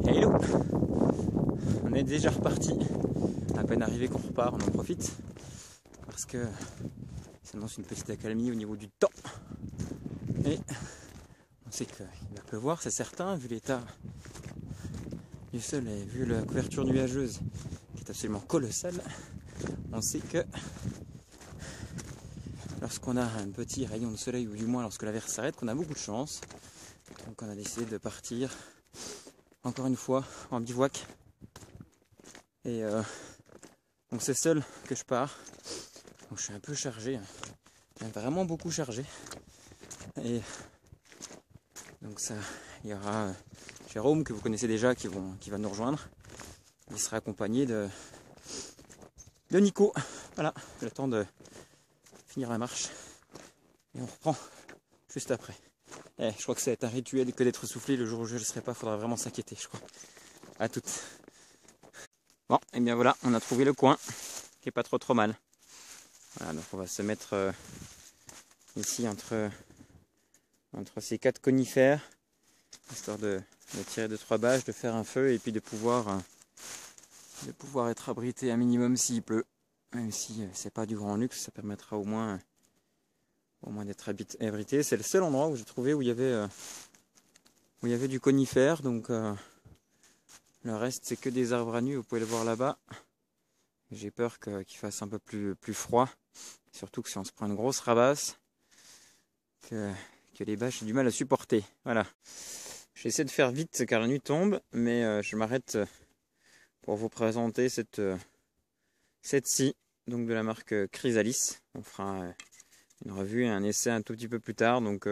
Hello! On est déjà reparti. À peine arrivé qu'on repart, on en profite. Parce que ça annonce une petite accalmie au niveau du temps. Et on sait qu'il va pleuvoir, c'est certain, vu l'état du sol et vu la couverture nuageuse qui est absolument colossale. On sait que lorsqu'on a un petit rayon de soleil, ou du moins lorsque la verse s'arrête, qu'on a beaucoup de chance. Donc on a décidé de partir encore une fois en bivouac. Et donc c'est seul que je pars. Donc je suis un peu chargé, vraiment beaucoup chargé. Et donc ça, il y aura Jérôme que vous connaissez déjà qui va nous rejoindre. Il sera accompagné de Nico. Voilà, le temps de finir la marche. Et on reprend juste après. Je crois que ça va être un rituel que d'être soufflé le jour où je ne le serai pas. Faudra vraiment s'inquiéter, je crois. À toutes. Bon, et bien voilà, on a trouvé le coin qui est pas trop mal. Voilà, donc on va se mettre ici entre ces 4 conifères, histoire de tirer 2-3 bâches, de faire un feu et puis de pouvoir être abrité un minimum s'il pleut. Même si c'est pas du grand luxe, ça permettra au moins d'être abrité. C'est le seul endroit où j'ai trouvé où il y avait du conifère, donc le reste c'est que des arbres à nu, vous pouvez le voir là-bas. J'ai peur qu'il fasse un peu plus froid, surtout que si on se prend une grosse rabasse, que les bâches j'ai du mal à supporter. Voilà. J'essaie de faire vite car la nuit tombe, mais je m'arrête pour vous présenter cette-ci, donc de la marque Chrysalis. On fera une revue et un essai un tout petit peu plus tard, donc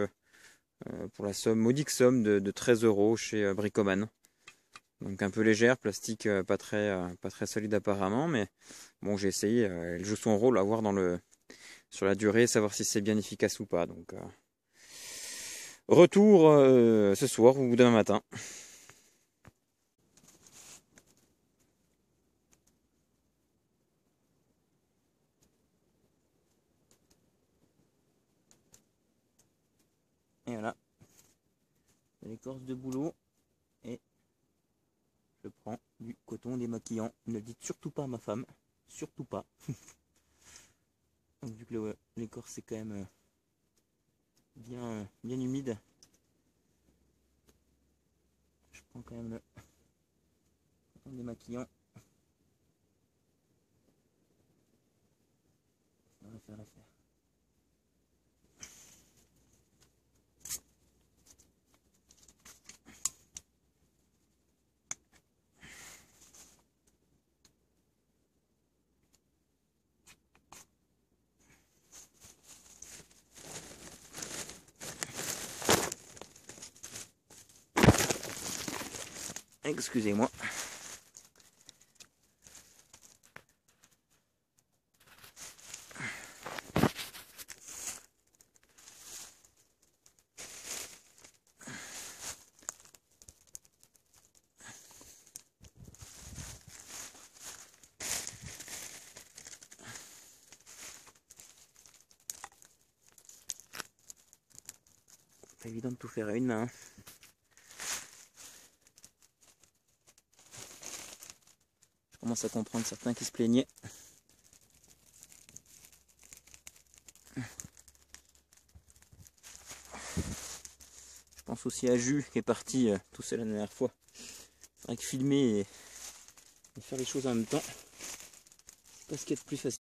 pour la modique somme de 13 € chez Bricoman. Donc un peu légère, plastique pas très solide apparemment, mais bon, j'ai essayé, elle joue son rôle à voir sur la durée, savoir si c'est bien efficace ou pas. Donc retour ce soir ou demain matin. Et voilà, l'écorce de bouleau, et je prends du coton démaquillant. Ne le dites surtout pas à ma femme, surtout pas. Donc vu que l'écorce est quand même bien humide, je prends quand même le coton démaquillant. Ça va faire l'affaire. Excusez-moi. Pas évident de tout faire à une main. Je commence à comprendre certains qui se plaignaient. Je pense aussi à Jus qui est parti tout seul la dernière fois. Avec filmer et faire les choses en même temps, c'est pas ce qu'il y a de plus facile.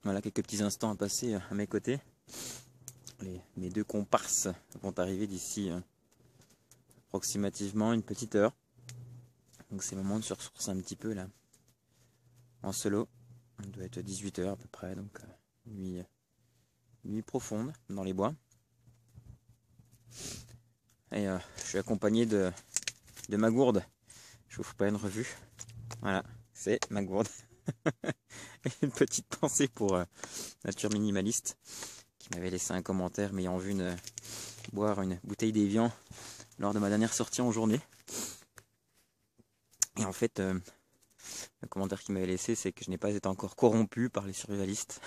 Voilà quelques petits instants à passer à mes côtés. Mes 2 comparses vont arriver d'ici approximativement une petite heure. Donc c'est le moment de se ressourcer un petit peu là, en solo. Il doit être 18 h à peu près, donc nuit profonde dans les bois. Et je suis accompagné de ma gourde. Je vous ferai pas une revue. Voilà, c'est ma gourde. Une petite pensée pour Nature Minimaliste, qui m'avait laissé un commentaire m'ayant vu boire une bouteille d'Évian lors de ma dernière sortie en journée. Et en fait, le commentaire qu'il m'avait laissé, c'est que je n'ai pas été encore corrompu par les survivalistes.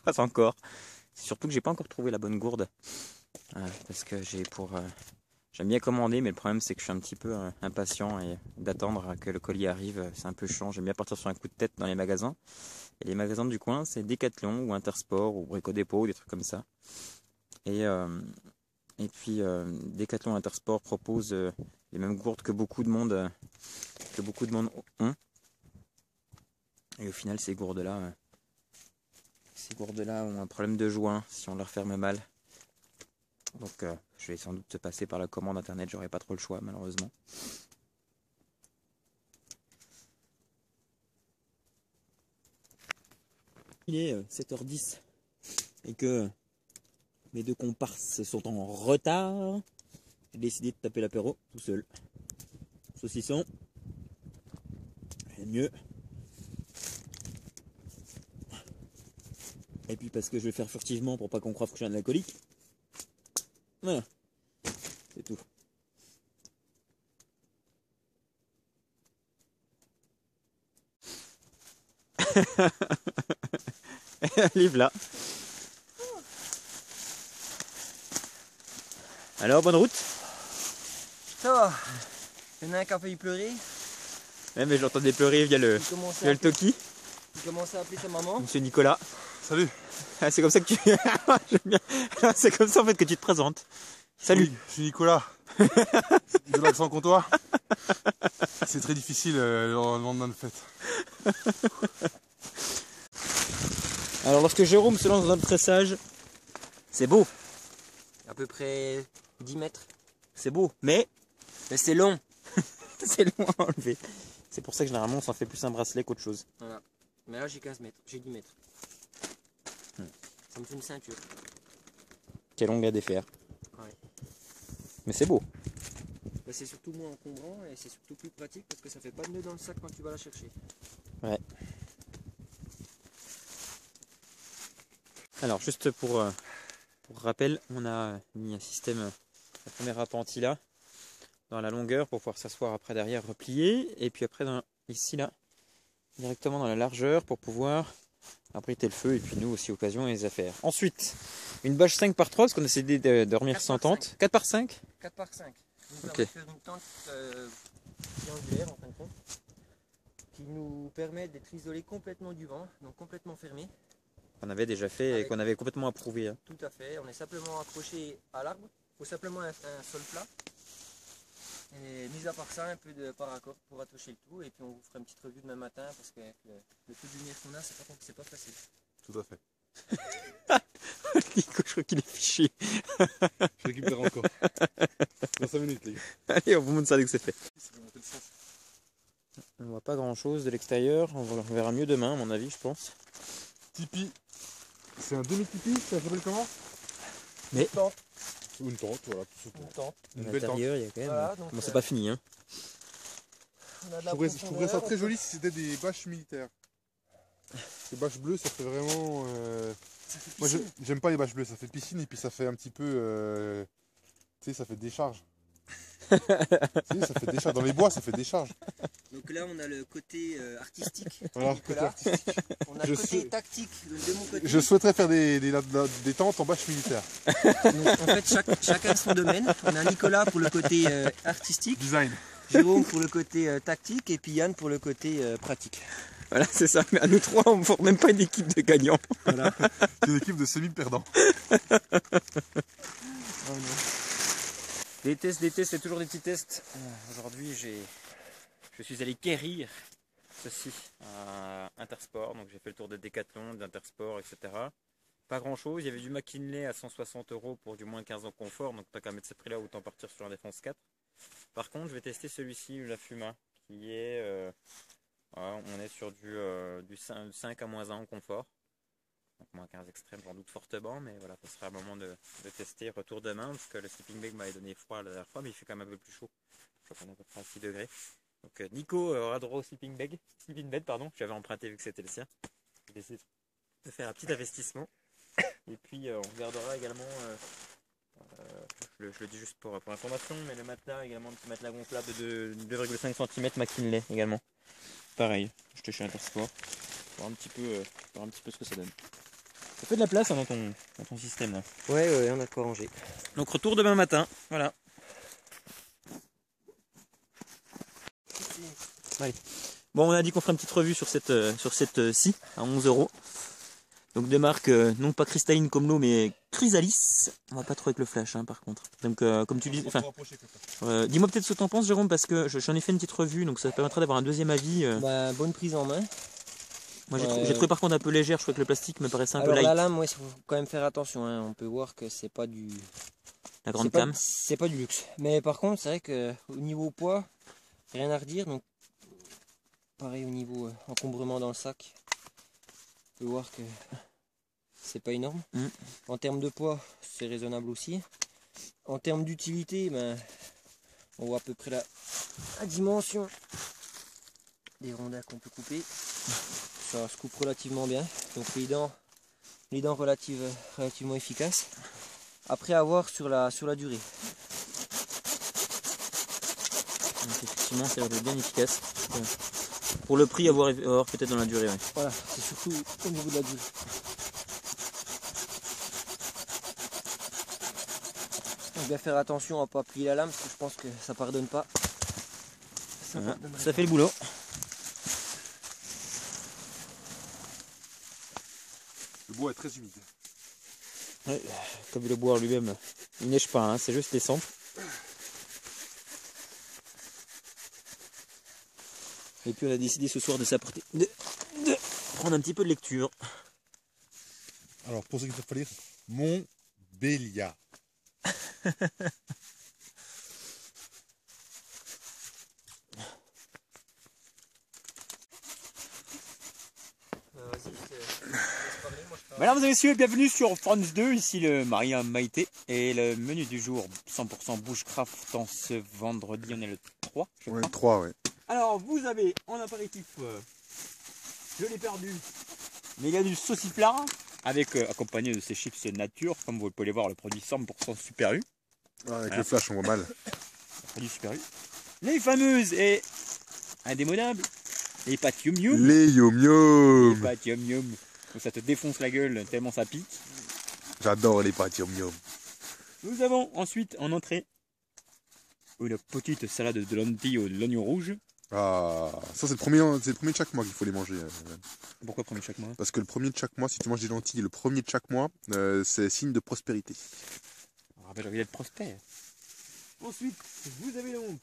Pas encore. C'est surtout que j'ai pas encore trouvé la bonne gourde. Parce que j'aime bien commander, mais le problème c'est que je suis un petit peu impatient et d'attendre que le colis arrive, c'est un peu chiant. J'aime bien partir sur un coup de tête dans les magasins. Et les magasins du coin, c'est Decathlon ou Intersport ou Brico Dépôt ou des trucs comme ça. Et puis Decathlon et Intersport proposent les mêmes gourdes que beaucoup de monde ont. Et au final, ces gourdes-là ont un problème de joint si on leur ferme mal. Donc je vais sans doute passer par la commande internet, j'aurai pas trop le choix malheureusement. Il est 7h10 et que mes deux comparses sont en retard. J'ai décidé de taper l'apéro tout seul. Saucisson, mieux. Et puis parce que je vais le faire furtivement pour pas qu'on croie que je suis un alcoolique. Voilà, c'est tout. Livre là. Alors, bonne route. Ça va. Il y en a un qui a failli pleurer. Ouais, mais j'entendais pleurer via le Toki. Il commençait à appeler sa maman. Monsieur Nicolas. Salut. Ah, c'est comme ça que tu... J'aime bien. C'est comme ça en fait que tu te présentes. Salut. Oui, je suis Nicolas. De l'accent comtois. C'est très difficile le lendemain de fête. Alors lorsque Jérôme se lance dans le tressage, c'est beau. À peu près 10 mètres. C'est beau, mais c'est long. c'est loin à enlever. C'est pour ça que généralement on s'en fait plus un bracelet qu'autre chose. Voilà. Mais là j'ai 15 mètres, j'ai 10 mètres. Ça me fait une ceinture. Quelle longue à défaire. Ouais. Mais c'est beau. Bah, c'est surtout moins encombrant et c'est surtout plus pratique parce que ça fait pas de nœud dans le sac quand tu vas la chercher. Ouais. Alors juste pour rappel, on a mis un système, la première appentis là, dans la longueur pour pouvoir s'asseoir après derrière replié, et puis après ici là, directement dans la largeur pour pouvoir abriter le feu, et puis nous aussi occasion et les affaires. Ensuite, une bâche 5 par 3 parce qu'on a décidé de dormir sans tente. 4 par 5 4 par 5. Nous Ok. permet de faire une tente triangulaire en fin de compte, qui nous permet d'être isolé complètement du vent, donc complètement fermé. On avait déjà fait et qu'on avait complètement approuvé. Hein. Tout à fait, on est simplement accroché à l'arbre, il faut simplement un sol plat. Et mis à part ça, un peu de paracord pour attacher le tout, et puis on vous fera une petite revue demain matin parce que le peu de lumière qu'on a, c'est pas facile. Tout à fait. Nico, je crois qu'il est fiché. Je récupère encore. Dans 5 minutes, les gars. Allez, on vous montre ça dès que c'est fait. On voit pas grand chose de l'extérieur, on verra mieux demain à mon avis, je pense. Tipeee. C'est un demi-tipeee, ça s'appelle comment? Mais Tente. Ou une tente, voilà. Tout Une tente. à Une belle tente. l'intérieur, il y a quand même. Voilà, donc, bon, c'est pas fini, hein. On a de Je la trouverais ça profondeur, très joli si c'était des bâches militaires. Les bâches bleues, ça fait vraiment... Moi, j'aime pas les bâches bleues, ça fait piscine et puis ça fait un petit peu... Tu sais, ça fait décharge. Tu sais, ça fait décharge. Dans les bois, ça fait décharge. Donc là, on a le côté artistique. Voilà, côté artistique. On a le côté tactique de mon côté. Je souhaiterais faire des tentes en bâche militaire. Donc, en fait, chacun son domaine. On a Nicolas pour le côté artistique, Design. Jérôme pour le côté tactique et puis Yann pour le côté pratique. Voilà, c'est ça. Mais à nous trois, on ne forme même pas une équipe de gagnants. Voilà. C'est une équipe de semi-perdants. Oh non. Des tests, c'est toujours des petits tests. Aujourd'hui, je suis allé quérir ceci à Intersport. Donc j'ai fait le tour de Decathlon, d'Intersport, etc. Pas grand chose. Il y avait du McKinley à 160 € pour du moins 15 ans confort. Donc tant qu'à mettre ce prix-là, autant partir sur un Défense 4. Par contre, je vais tester celui-ci, la Fuma, qui est... on est sur du 5 à -1 en confort. Donc moins 15 extrême, j'en doute fortement, mais voilà, ce sera un moment de tester. Retour demain, parce que le sleeping bag m'avait donné froid la dernière fois, mais il fait quand même un peu plus chaud. Je crois qu'on est à peu près à 6 degrés. Donc Nico aura droit au sleeping bed, pardon, que j'avais emprunté vu que c'était le sien. J'ai décidé de faire un petit investissement. Et puis on gardera également, je le dis juste pour information, mais le matelas également, un petit matelas gonflable de 2,5 cm McKinley également. Pareil, acheté chez Intersport. Voir un petit peu ce que ça donne. Ça fait de la place hein, dans ton système là. Ouais, on a de quoi ranger. Donc retour demain matin, voilà. Allez. Bon, on a dit qu'on ferait une petite revue sur cette scie à 11 €. Donc de marque non pas cristalline comme l'eau, mais Chrysalis. On va pas trop avec le flash par contre. Donc comme tu dis, enfin, dis-moi peut-être ce que t'en penses Jérôme, parce que j'en ai fait une petite revue, donc ça permettra d'avoir un deuxième avis. Bonne prise en main. Moi j'ai trouvé par contre un peu légère, je crois que le plastique me paraissait un peu Alors light. la lame, il faut quand même faire attention, hein. On peut voir que c'est pas du... La grande cam. C'est pas du luxe. Mais par contre, c'est vrai que au niveau poids, rien à redire. Donc pareil au niveau encombrement dans le sac. On peut voir que c'est pas énorme. En termes de poids, c'est raisonnable aussi. En termes d'utilité, on voit à peu près la dimension des rondins qu'on peut couper. Ça se coupe relativement bien. Donc les dents relativement efficaces. Après à voir sur la durée. Donc effectivement, ça a l'air d'être bien efficace. Pour le prix, avoir peut-être dans la durée. Ouais. Voilà, c'est surtout au niveau de la durée. Donc bien faire attention à ne pas plier la lame, parce que je pense que ça pardonne pas. Ça fait le boulot. Le bois est très humide. Ouais, comme le bois lui-même, il neige pas, c'est juste les cendres. Et puis on a décidé ce soir de s'apporter, de prendre un petit peu de lecture. Alors pour ceux qui peuvent pas lire, Montbéliard. Mesdames et messieurs, bienvenue sur France 2, ici le Maria Maïté. Et le menu du jour, 100% bushcraft en ce vendredi, on est le 3, je crois. Ouais, 3, ouais. Alors vous avez en apéritif, je l'ai perdu, mais il y a du sauciflard, avec accompagné de ces chips nature, comme vous pouvez les voir, le produit 100% Super U. Ah, avec le flash on voit mal. Le produit Super U. Les fameuses et indémodables, les pâtes yum yum. Les yum Les yum. pâtes yum yum. Donc ça te défonce la gueule tellement ça pique. J'adore les pâtes yum yum. Nous avons ensuite en entrée une petite salade de lentilles au l'oignon rouge. Ah, ça c'est le premier de chaque mois qu'il faut les manger. Pourquoi premier de chaque mois? Parce que le premier de chaque mois, si tu manges des lentilles le premier de chaque mois, c'est signe de prospérité. On rappelle, j'ai envie d'être prospère. Ensuite, vous avez donc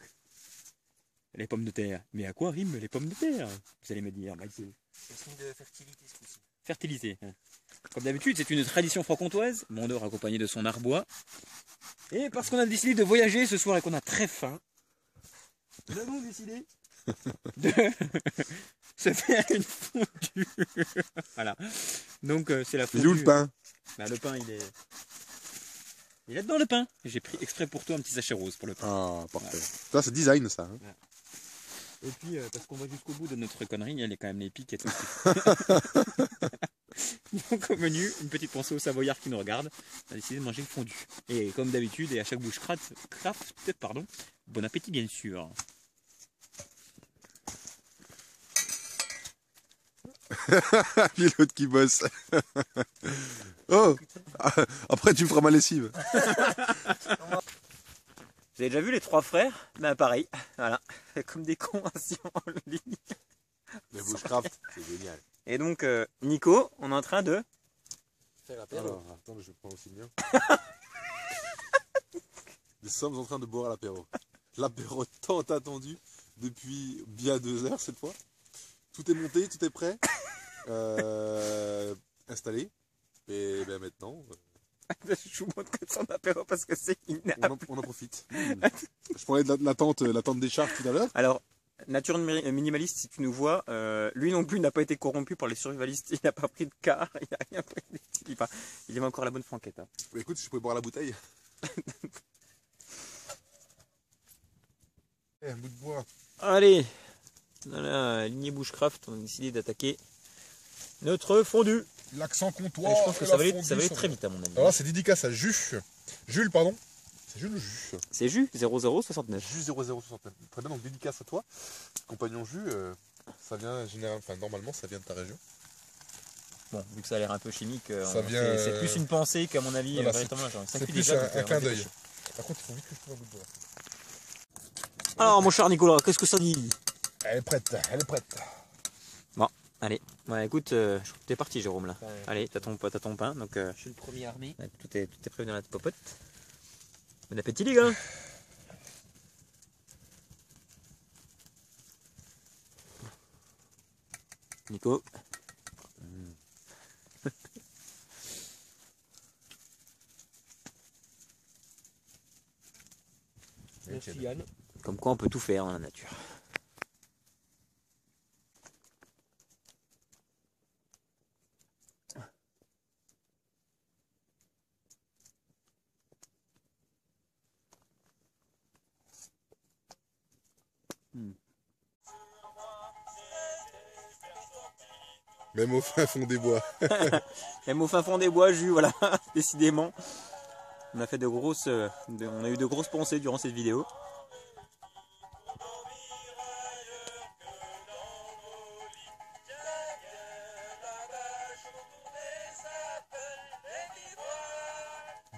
les pommes de terre. Mais à quoi riment les pommes de terre? Vous allez me dire, Maïté. C'est signe de fertilité ce coup-ci. Fertilisé. Comme d'habitude, c'est une tradition franc-comtoise. Mondor accompagné de son arbois. Et parce qu'on a décidé de voyager ce soir et qu'on a très faim, nous avons décidé de se faire une fondue. Voilà. Donc c'est la fondue. Il est où le pain? Bah, le pain, il est dedans le pain. J'ai pris exprès pour toi un petit sachet rose pour le pain. Ah, parfait. Ça c'est design ça. Hein. Et puis, parce qu'on va jusqu'au bout de notre connerie, il y a quand même les pics et tout. Donc au menu, une petite pensée aux Savoyards qui nous regardent. On a décidé de manger une fondue. Et comme d'habitude, et à chaque bouche craft, bon appétit bien sûr. Puis l'autre qui bosse. Oh. Après tu me feras ma lessive. Vous avez déjà vu les trois frères? Ben pareil, voilà, comme des cons assis en ligne. Le bushcraft, c'est génial. Et donc Nico, on est en train de Faire l'apéro. Alors, attends, je prends aussi bien. Nous sommes en train de boire l'apéro. L'apéro tant attendu depuis bien 2 heures cette fois. Tout est monté, tout est prêt. Installé. Et bien maintenant, je vous montre que son apéro parce que c'est inapte. on en profite. Je parlais de l'attente des charges tout à l'heure. Alors, nature minimaliste, si tu nous vois, lui non plus n'a pas été corrompu par les survivalistes, il n'a pas pris de car, il n'a rien pris de style. Il aime encore la bonne franquette. Hein. Écoute, si je pouvais boire la bouteille. Un bout de bois. Allez, dans la lignée bushcraft, on a décidé d'attaquer notre fondue. L'accent comtois. Et je pense que et ça la va aller fondue très vite à mon avis. Alors là, c'est dédicace à Jules, pardon. C'est Jules ou Jus C'est Jus 0069. Jus 0069. Très bien, donc dédicace à toi. Compagnon Jus, ça vient normalement, ça vient de ta région. Bon, vu que ça a l'air un peu chimique, Ça vient, c'est plus une pensée qu'à mon avis, voilà, véritablement. c'est plus un clin d'œil. Par contre, il faut vite que je trouve un bout de bois. Alors, mon cher Nicolas, qu'est-ce que ça dit? Elle est prête, elle est prête. Bon, allez. Ouais, écoute, t'es parti, Jérôme, là. Ouais. Allez, t'as ton pain, donc Je suis le premier armé. tout est prévu dans la popote. Bon appétit, les gars. Nico. Merci Yann. Comme quoi, on peut tout faire dans la nature. Même au fin fond des bois. Même au fin fond des bois, Jus, voilà, décidément. On a fait on a eu de grosses pensées durant cette vidéo.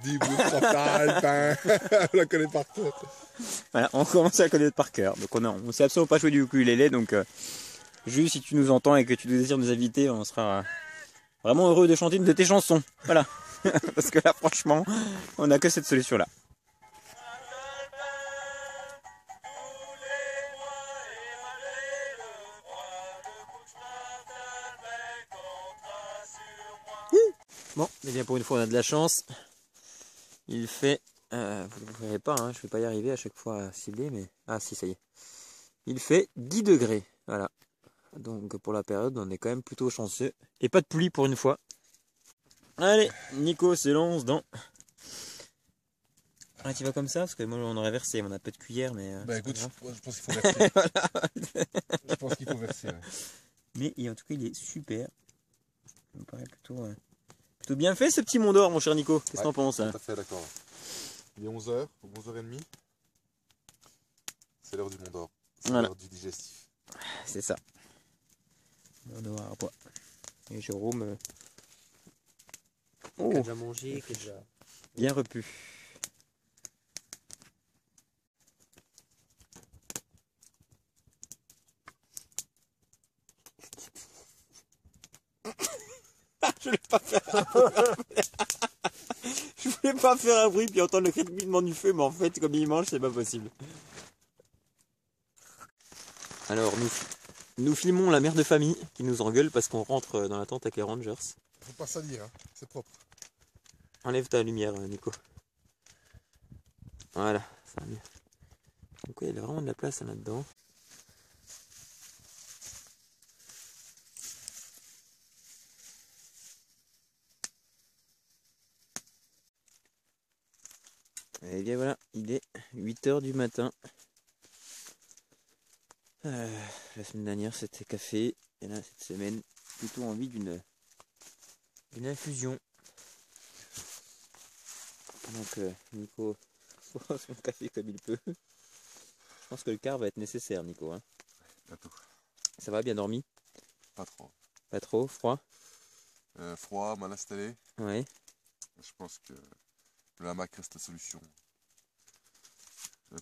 Dis vous alpin. On la connaît par cœur. Voilà, on commence à la connaître par cœur. Donc on sait absolument pas jouer du ukulélé, donc juste si tu nous entends et que tu désires nous inviter, on sera vraiment heureux de chanter une de tes chansons. Voilà. Parce que là, franchement, on n'a que cette solution-là. Bon, et bien pour une fois on a de la chance. Il fait, vous ne verrez pas, hein, je ne vais pas y arriver à chaque fois à cibler, mais ah si ça y est. Il fait 10 degrés, voilà. Donc pour la période, on est quand même plutôt chanceux. Et pas de pluie pour une fois. Allez, Nico se lance dans. Ah, tu vas comme ça? Parce que moi on aurait versé, on a peu de cuillère, mais. Bah écoute, je pense qu'il faut verser. Je pense qu'il faut verser. Ouais. Mais en tout cas, il est super. Il me paraît plutôt bien fait ce petit Mont d'Or, mon cher Nico. Qu'est-ce que t'en penses? Tout à fait, d'accord. Il est 11h, 11h30. C'est l'heure du Mont d'Or. C'est Voilà. l'heure du digestif. C'est ça. Mont d'Or à bois. Et Jérôme. Qui a déjà mangé, qui a déjà. Bien repu. Je voulais pas faire un bruit. Je voulais pas faire un bruit puis entendre le crépitement du feu, mais en fait, comme il mange, c'est pas possible. Alors, nous filmons la mère de famille qui nous engueule parce qu'on rentre dans la tente avec les Rangers. Faut pas salir, hein. C'est propre. Enlève ta lumière, Nico. Voilà, ça va mieux. Donc, il y a vraiment de la place là-dedans. Et bien voilà, il est 8h du matin. La semaine dernière c'était café, et là cette semaine plutôt envie d'une infusion. Pendant que Nico boit son café comme il peut. Je pense que le quart va être nécessaire, Nico. Hein. Bientôt. Ça va, bien dormi? Pas trop. Pas trop, froid? Froid, mal installé. Ouais. Je pense que le hamac reste la solution la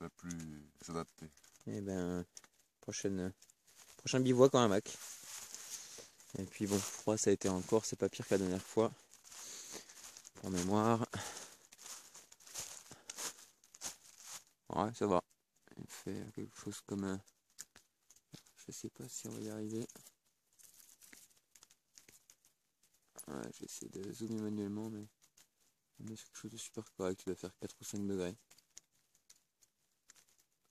plus adaptée. Et ben, prochain bivouac en hamac. Et puis bon, froid ça a été encore, c'est pas pire que la dernière fois. Pour mémoire. Ouais, ça va. Il fait quelque chose comme... Je sais pas si on va y arriver. Ouais, j'essaie de zoomer manuellement, mais on est sur quelque chose de super correct. Il va faire 4 ou 5 degrés.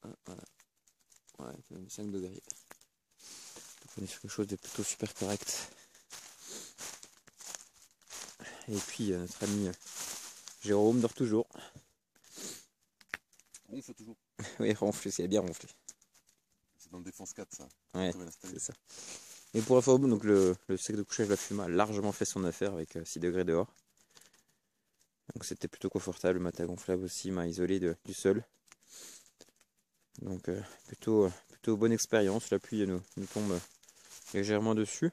Ah, voilà. Ouais, quand même 5 degrés. Donc on est sur quelque chose de plutôt super correct. Et puis notre ami Jérôme dort toujours. Ronfle toujours. Oui, ronfle, c'est bien ronflé. C'est dans le défense 4 ça. Ouais, c'est ça. Et pour info, donc le sac de couchage La Fuma a largement fait son affaire avec 6 degrés dehors. Donc c'était plutôt confortable, matelas gonflable aussi, main isolée du sol. Donc plutôt bonne expérience, la pluie nous tombe légèrement dessus.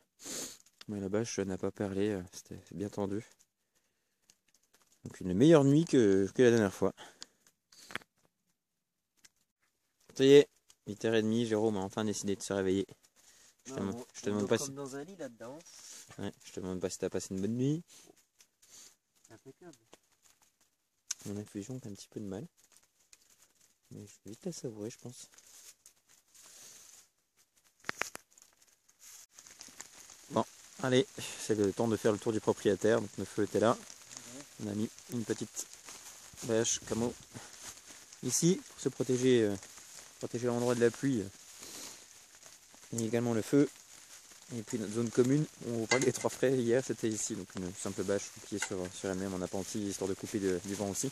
Mais la bâche n'a pas perlé, c'était bien tendu. Donc une meilleure nuit que la dernière fois. Ça y est, 8h30, Jérôme a enfin décidé de se réveiller. Je te demande pas si... dans un lit là-dedans. Ouais, je te demande pas si t'as passé une bonne nuit. Impeccable. Mon infusion fait un petit peu de mal. Mais je vais vite la savourer, je pense. Bon, allez, c'est le temps de faire le tour du propriétaire. Donc le feu était là. On a mis une petite bâche camo ici pour se protéger, protéger l'endroit de la pluie. Et également le feu. Et puis notre zone commune, on vous parlait des 3 frais hier, c'était ici, donc une simple bâche pliée sur elle-même en appentis, histoire de couper du vent aussi.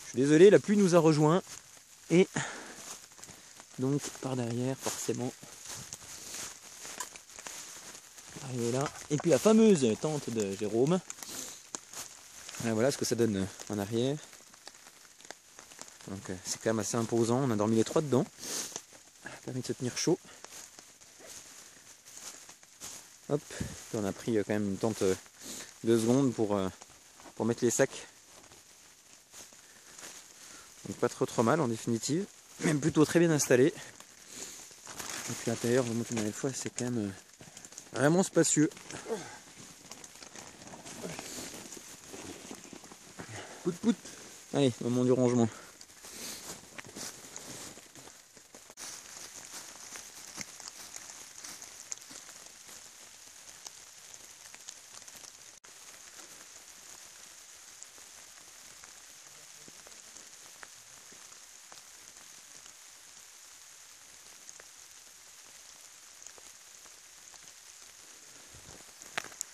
Je suis désolé, la pluie nous a rejoint, et donc par derrière, forcément, arrivé là. Et puis la fameuse tente de Jérôme. Et voilà ce que ça donne en arrière. Donc c'est quand même assez imposant, on a dormi les 3 dedans, ça permet de se tenir chaud. Hop, puis on a pris quand même une tente 2 secondes pour mettre les sacs. Donc pas trop mal en définitive, même plutôt très bien installé. Et puis l'intérieur, je vous montre une dernière fois, c'est quand même vraiment spacieux. Pout pout. Allez, moment du rangement.